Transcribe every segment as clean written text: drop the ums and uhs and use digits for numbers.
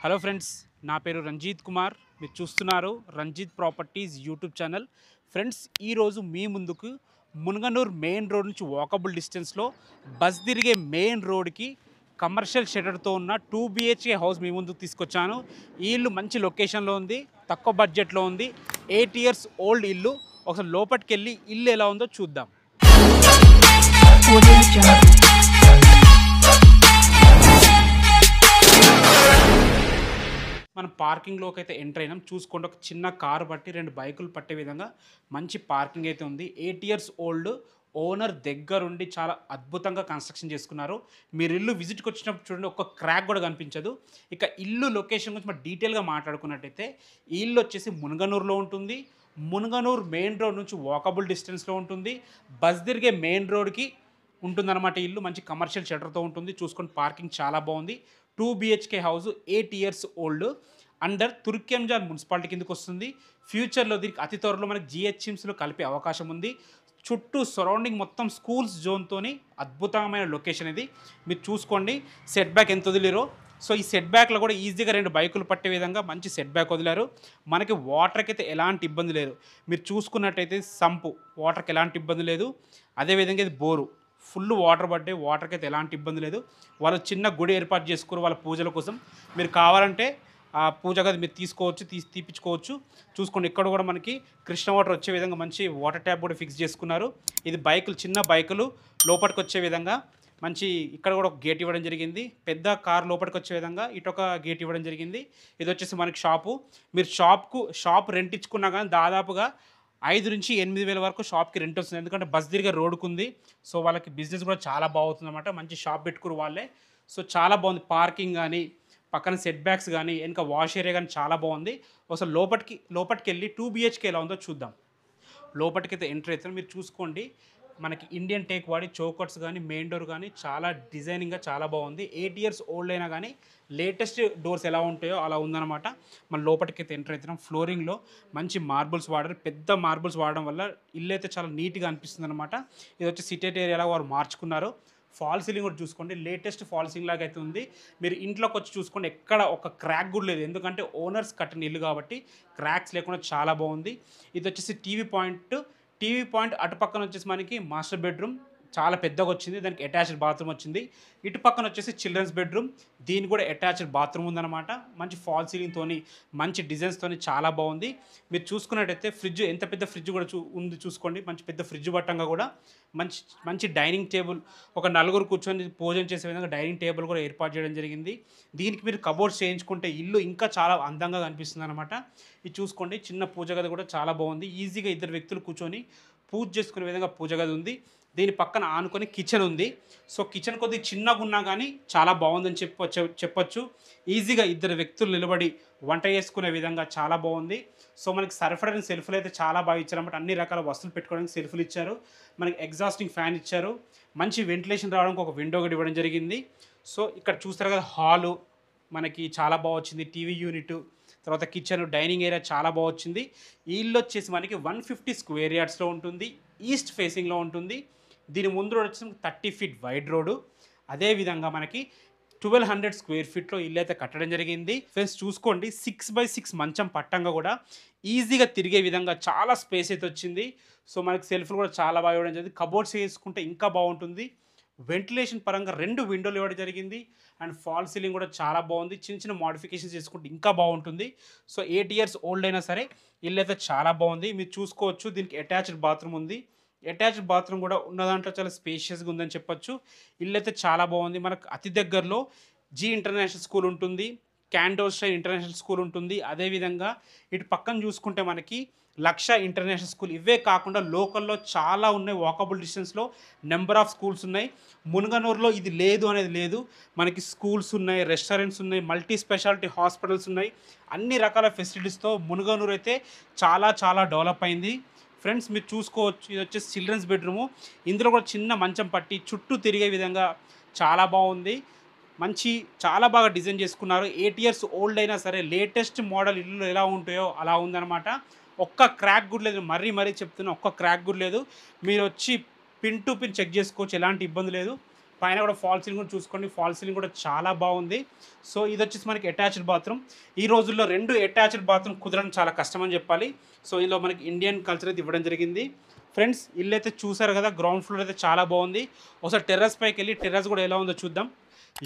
Hello friends, నా పేరు రంజిత్ కుమార్. మీరు చూస్తున్నారు Ranjith properties YouTube channel. Friends, ఈరోజు మీ ముందుకు మునగనూర్ మెయిన్ రోడ్ నుంచి వాకబుల్ డిస్టెన్స్లో బస్ తిరిగే మెయిన్ రోడ్కి కమర్షియల్ షెటర్తో ఉన్న 2 BHK హౌస్ మీ ముందుకు తీసుకొచ్చాను. ఈ ఇల్లు మంచి లొకేషన్లో ఉంది, తక్కువ బడ్జెట్లో ఉంది, 8 years ఓల్డ్ ఇల్లు. ఒకసారి లోపలికి వెళ్ళి ఇల్లు ఎలా ఉందో చూద్దాం. మనం పార్కింగ్లోకి అయితే ఎంటర్ అయినాం. చూసుకోండి, ఒక చిన్న కారు బట్టి 2 బైకులు పట్టే విధంగా మంచి పార్కింగ్ అయితే ఉంది. 8 years ఓల్డ్ ఓనర్ దగ్గరుండి చాలా అద్భుతంగా కన్స్ట్రక్షన్ చేసుకున్నారు. మీరు ఇల్లు విజిట్కి వచ్చినప్పుడు చూడండి, ఒక్క క్రాక్ కూడా కనిపించదు. ఇక ఇల్లు లొకేషన్ గురించి మనం డీటెయిల్గా మాట్లాడుకున్నట్టయితే, ఈ ఇల్లు వచ్చేసి మునగనూరులో ఉంటుంది. మునగనూరు మెయిన్ రోడ్ నుంచి వాకబుల్ డిస్టెన్స్లో ఉంటుంది. బస్ తిరిగే మెయిన్ రోడ్కి ఉంటుందన్నమాట. ఇల్లు మంచి కమర్షియల్ షట్టర్తో ఉంటుంది. చూసుకొని పార్కింగ్ చాలా బాగుంది. 2 BHK house, 8 years old, under Turkayamjal municipality కిందకి వస్తుంది. ఫ్యూచర్లో దీనికి అతి త్వరలో మనకి GHMCలో కలిపే అవకాశం ఉంది. చుట్టూ సరౌండింగ్ మొత్తం స్కూల్స్ జోన్తోని అద్భుతమైన లొకేషన్ ఇది. మీరు చూసుకోండి సెట్ బ్యాక్ ఎంత వదిలేరో. సో ఈ సెట్ బ్యాక్లో కూడా ఈజీగా 2 బైకులు పట్టే విధంగా మంచి సెట్ బ్యాక్ వదిలారు. మనకి వాటర్కి అయితే ఎలాంటి ఇబ్బంది లేదు. మీరు చూసుకున్నట్టయితే సంపు, వాటర్కి ఎలాంటి ఇబ్బంది లేదు. అదేవిధంగా ఇది బోరు, ఫుల్ వాటర్ పడ్డాయి. వాటర్కి అయితే ఎలాంటి ఇబ్బంది లేదు. వాళ్ళు చిన్న గుడి ఏర్పాటు చేసుకున్నారు వాళ్ళ పూజల కోసం. మీరు కావాలంటే ఆ పూజ గది మీరు తీసుకోవచ్చు, తీపించుకోవచ్చు. చూసుకోండి, ఇక్కడ కూడా మనకి కృష్ణ వాటర్ వచ్చే విధంగా మంచి వాటర్ ట్యాప్ కూడా ఫిక్స్ చేసుకున్నారు. ఇది బైకులు, చిన్న బైకులు లోపలికి వచ్చే విధంగా మంచి ఇక్కడ కూడా ఒక గేట్ ఇవ్వడం జరిగింది. పెద్ద కార్ లోపలికి వచ్చే విధంగా ఇటు ఒక గేట్ ఇవ్వడం జరిగింది. ఇది వచ్చేసి మనకి షాపు. మీరు షాప్ రెంట్ ఇచ్చుకున్నా కానీ దాదాపుగా 5 నుంచి 8 వేల వరకు షాప్కి రెంట్ వస్తుంది. ఎందుకంటే బస్ తిరిగే రోడ్డుకు ఉంది. సో వాళ్ళకి బిజినెస్ కూడా చాలా బాగుంటుంది అనమాట. మంచి షాప్ పెట్టుకురు వాళ్ళే. సో చాలా బాగుంది. పార్కింగ్ కానీ, పక్కన సెట్ బ్యాక్స్ కానీ, వెనక వాష్ ఏరియా కానీ చాలా బాగుంది. ఒకసారి లోపలికి వెళ్ళి 2 BHK ఎలా ఉందో చూద్దాం. లోపలికి అయితే ఎంటర్ అవుతారు. మీరు చూసుకోండి, మనకి ఇండియన్ టేక్ వాడి చౌకట్స్ కానీ, మెయిన్ డోర్ కానీ చాలా డిజైనింగ్గా చాలా బాగుంది. 8 years ఓల్డ్ అయినా కానీ లేటెస్ట్ డోర్స్ ఎలా ఉంటాయో అలా ఉందన్నమాట. మన లోపలికి అయితే ఎంటర్ అవుతున్నాం. ఫ్లోరింగ్లో మంచి మార్బుల్స్ వాడారు. పెద్ద మార్బుల్స్ వాడడం వల్ల ఇల్లు అయితే చాలా నీట్గా అనిపిస్తుంది అనమాట. ఇది వచ్చి సిటెడ్ ఏరియాలో వారు మార్చుకున్నారు. ఫాల్ సీలింగ్ కూడా చూసుకోండి, లేటెస్ట్ ఫాల్ సీలింగ్ లాగా అయితే ఉంది. మీరు ఇంట్లోకి వచ్చి చూసుకోండి, ఎక్కడ ఒక క్రాక్ కూడా లేదు. ఎందుకంటే ఓనర్స్ కట్టిన ఇల్లు కాబట్టి క్రాక్స్ లేకుండా చాలా బాగుంది. ఇది వచ్చేసి టీవీ పాయింట్ అటు పక్కన వచ్చేసి మనకి మాస్టర్ బెడ్రూమ్ చాలా పెద్దగా వచ్చింది. దానికి అటాచ్డ్ బాత్రూమ్ వచ్చింది. ఇటు పక్కన వచ్చేసి చిల్డ్రన్స్ బెడ్రూమ్, దీనికి కూడా అటాచ్డ్ బాత్రూమ్ ఉందన్నమాట. మంచి ఫాల్ సీలింగ్తోని, మంచి డిజైన్స్తోని చాలా బాగుంది. మీరు చూసుకున్నట్టయితే ఫ్రిడ్జ్, ఎంత పెద్ద ఫ్రిడ్జ్ కూడా ఉంది చూసుకోండి. మంచి పెద్ద ఫ్రిడ్జ్ పట్టంగా కూడా మంచి డైనింగ్ టేబుల్, ఒక 4 కూర్చొని భోజనం చేసే విధంగా డైనింగ్ టేబుల్ కూడా ఏర్పాటు చేయడం జరిగింది. దీనికి మీరు కబోర్డ్స్ చేయించుకుంటే ఇల్లు ఇంకా చాలా అందంగా కనిపిస్తుంది అనమాట. ఇది చూసుకోండి, చిన్న పూజ గది కూడా చాలా బాగుంది. ఈజీగా 2 వ్యక్తులు కూర్చొని పూజ చేసుకునే విధంగా పూజ గది ఉంది. దీని పక్కన ఆనుకొని కిచెన్ ఉంది. సో కిచెన్ కొద్దిగా చిన్నగా ఉన్నా కానీ చాలా బాగుందని చెప్పొచ్చు. ఈజీగా 2 వ్యక్తులు నిలబడి వంట చేసుకునే విధంగా చాలా బాగుంది. సో మనకి సరఫరా సెల్ఫ్లు అయితే చాలా బాగా ఇచ్చారన్నమాట. అన్ని రకాల వస్తువులు పెట్టుకోవడానికి సెల్ఫ్లు ఇచ్చారు. మనకి ఎగ్జాస్టింగ్ ఫ్యాన్ ఇచ్చారు. మంచి వెంటిలేషన్ రావడానికి ఒక విండో కూడా ఇవ్వడం జరిగింది. సో ఇక్కడ చూస్తారు కదా, హాలు మనకి చాలా బాగా వచ్చింది. టీవీ యూనిట్, తర్వాత కిచెన్, డైనింగ్ ఏరియా చాలా బాగా వచ్చింది. ఈ ఇల్లు వచ్చేసి మనకి 150 square yardsలో ఉంటుంది. ఈస్ట్ ఫేసింగ్లో ఉంటుంది. దీని ముందు రోడ్ వచ్చి 30 feet వైడ్ రోడ్డు. అదేవిధంగా మనకి 1200 square feetలో ఇల్లు అయితే కట్టడం జరిగింది. ఫ్రెండ్స్ చూసుకోండి, 6x6 మంచం పట్టంగా కూడా ఈజీగా తిరిగే విధంగా చాలా స్పేస్ అయితే వచ్చింది. సో మనకి సెల్ఫ్లు కూడా చాలా బాగా ఇవ్వడం జరిగింది. కబోర్డ్స్ వేసుకుంటే ఇంకా బాగుంటుంది. వెంటిలేషన్ పరంగా 2 విండోలు ఇవ్వడం జరిగింది. అండ్ ఫాల్ సీలింగ్ కూడా చాలా బాగుంది. చిన్న మోడిఫికేషన్స్ చేసుకుంటే ఇంకా బాగుంటుంది. సో 8 years ఓల్డ్ అయినా సరే ఇల్లు అయితే చాలా బాగుంది. మీరు చూసుకోవచ్చు, దీనికి అటాచ్డ్ బాత్రూమ్ ఉంది. అటాచ్డ్ బాత్రూమ్ కూడా ఉన్న దాంట్లో చాలా స్పేషియస్గా ఉందని చెప్పొచ్చు. ఇల్లు అయితే చాలా బాగుంది. మనకు అతి దగ్గరలో ఇంటర్నేషనల్ స్కూల్ ఉంటుంది, క్యాండోస్టైన్ ఇంటర్నేషనల్ స్కూల్ ఉంటుంది. అదేవిధంగా ఇటు పక్కన చూసుకుంటే మనకి లక్ష ఇంటర్నేషనల్ స్కూల్. ఇవే కాకుండా లోకల్లో చాలా ఉన్నాయి. వాకబుల్ డిస్టెన్స్లో నెంబర్ ఆఫ్ స్కూల్స్ ఉన్నాయి. మునగనూరులో ఇది లేదు అనేది లేదు. మనకి స్కూల్స్ ఉన్నాయి, రెస్టారెంట్స్ ఉన్నాయి, మల్టీ స్పెషాలిటీ హాస్పిటల్స్ ఉన్నాయి. అన్ని రకాల ఫెసిలిటీస్తో మునగనూరు అయితే చాలా డెవలప్ అయింది. ఫ్రెండ్స్ మీరు చూసుకోవచ్చు, ఇది వచ్చేసి చిల్డ్రన్స్ బెడ్రూము. ఇందులో కూడా చిన్న మంచం పట్టి చుట్టూ తిరిగే విధంగా చాలా బాగుంది. చాలా బాగా డిజైన్ చేసుకున్నారు. 8 years ఓల్డ్ అయినా సరే లేటెస్ట్ మోడల్ ఇల్లు ఎలా ఉంటాయో అలా ఉందన్నమాట. ఒక్క క్రాక్ కూడా లేదు. మరీ చెప్తున్నా, ఒక్క క్రాక్ కూడా లేదు. మీరు వచ్చి పిన్ టు పిన్ చెక్ చేసుకోవచ్చు, ఎలాంటి ఇబ్బంది లేదు. పైన కూడా ఫాల్ సీలింగ్ కూడా చూసుకోండి, ఫాల్ సీలింగ్ కూడా చాలా బాగుంది. సో ఇది వచ్చేసి మనకి అటాచ్డ్ బాత్రూమ్. ఈ రోజుల్లో 2 అటాచ్డ్ బాత్రూమ్ కుదరడం చాలా కష్టం అని చెప్పాలి. సో ఇందులో మనకి ఇండియన్ కల్చర్ అయితే ఇవ్వడం జరిగింది. ఫ్రెండ్స్ ఇల్లు అయితే చూసారు కదా, గ్రౌండ్ ఫ్లోర్ అయితే చాలా బాగుంది. ఒకసారి టెర్రస్ పైకి వెళ్ళి టెర్రస్ కూడా ఎలా ఉందో చూద్దాం.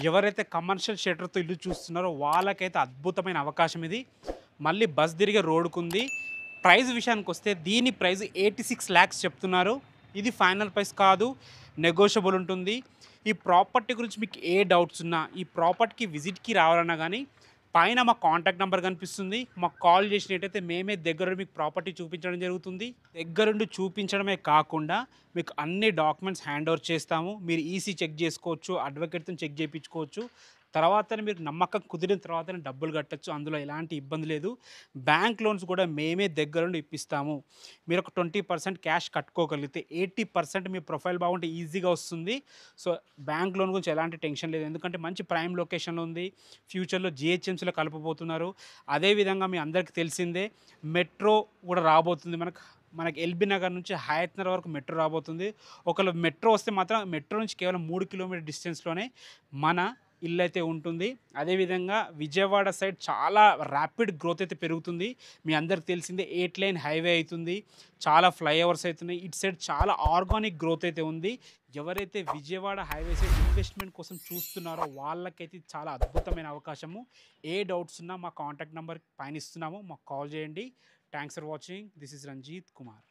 ఎవరైతే కమర్షియల్ షెటర్తో ఇల్లు చూస్తున్నారో వాళ్ళకైతే అద్భుతమైన అవకాశం ఇది. మళ్ళీ బస్ తిరిగే రోడ్డుకుంది. ప్రైస్ విషయానికి వస్తే దీని ప్రైస్ 86 lakhs చెప్తున్నారు. ఇది ఫైనల్ ప్రైస్ కాదు, నెగోషియబుల్ ఉంటుంది. ఈ ప్రాపర్టీ గురించి మీకు ఏ డౌట్స్ ఉన్నా, ఈ ప్రాపర్టీకి విజిట్కి రావాలన్నా కానీ పైన మా కాంటాక్ట్ నెంబర్ కనిపిస్తుంది. మాకు కాల్ చేసినట్టయితే మేమే దగ్గరుండి మీకు ప్రాపర్టీ చూపించడం జరుగుతుంది. దగ్గరుండి చూపించడమే కాకుండా మీకు అన్ని డాక్యుమెంట్స్ హ్యాండ్ ఓవర్ చేస్తాము. మీరు ఈసీ చెక్ చేసుకోవచ్చు, అడ్వకేట్తో చెక్ చేయించుకోవచ్చు. తర్వాతనే మీరు నమ్మకం కుదిరిన తర్వాతనే డబ్బులు కట్టొచ్చు. అందులో ఎలాంటి ఇబ్బంది లేదు. బ్యాంక్ లోన్స్ కూడా మేమే దగ్గరుండి ఇప్పిస్తాము. మీరు ఒక 20% క్యాష్ కట్టుకోగలిగితే 80% మీ ప్రొఫైల్ బాగుంటే ఈజీగా వస్తుంది. సో బ్యాంక్ లోన్ గురించి ఎలాంటి టెన్షన్ లేదు. ఎందుకంటే మంచి ప్రైమ్ లొకేషన్లో ఉంది. ఫ్యూచర్లో జిహెచ్ఎంసీలో కలపబోతున్నారు. అదేవిధంగా మీ అందరికీ తెలిసిందే మెట్రో కూడా రాబోతుంది. మనకి ఎల్బీ నగర్ నుంచి హయత్ నగర్ వరకు మెట్రో రాబోతుంది. ఒకవేళ మెట్రో వస్తే మాత్రం మెట్రో నుంచి కేవలం 3 కిలోమీటర్ డిస్టెన్స్లోనే మన ఇల్లు అయితే ఉంటుంది. అదేవిధంగా విజయవాడ సైడ్ చాలా ర్యాపిడ్ గ్రోత్ అయితే పెరుగుతుంది. మీ అందరికి తెలిసిందే 8 లైన్ హైవే అవుతుంది. చాలా ఫ్లైఓవర్స్ అవుతున్నాయి. ఇటు సైడ్ చాలా ఆర్గానిక్ గ్రోత్ అయితే ఉంది. ఎవరైతే విజయవాడ హైవే సైడ్ ఇన్వెస్ట్మెంట్ కోసం చూస్తున్నారో వాళ్ళకైతే చాలా అద్భుతమైన అవకాశము. ఏ డౌట్స్ ఉన్నా మా కాంటాక్ట్ నెంబర్ పైన ఇస్తున్నాము, మాకు కాల్ చేయండి. Thanks for watching. This is Ranjith Kumar.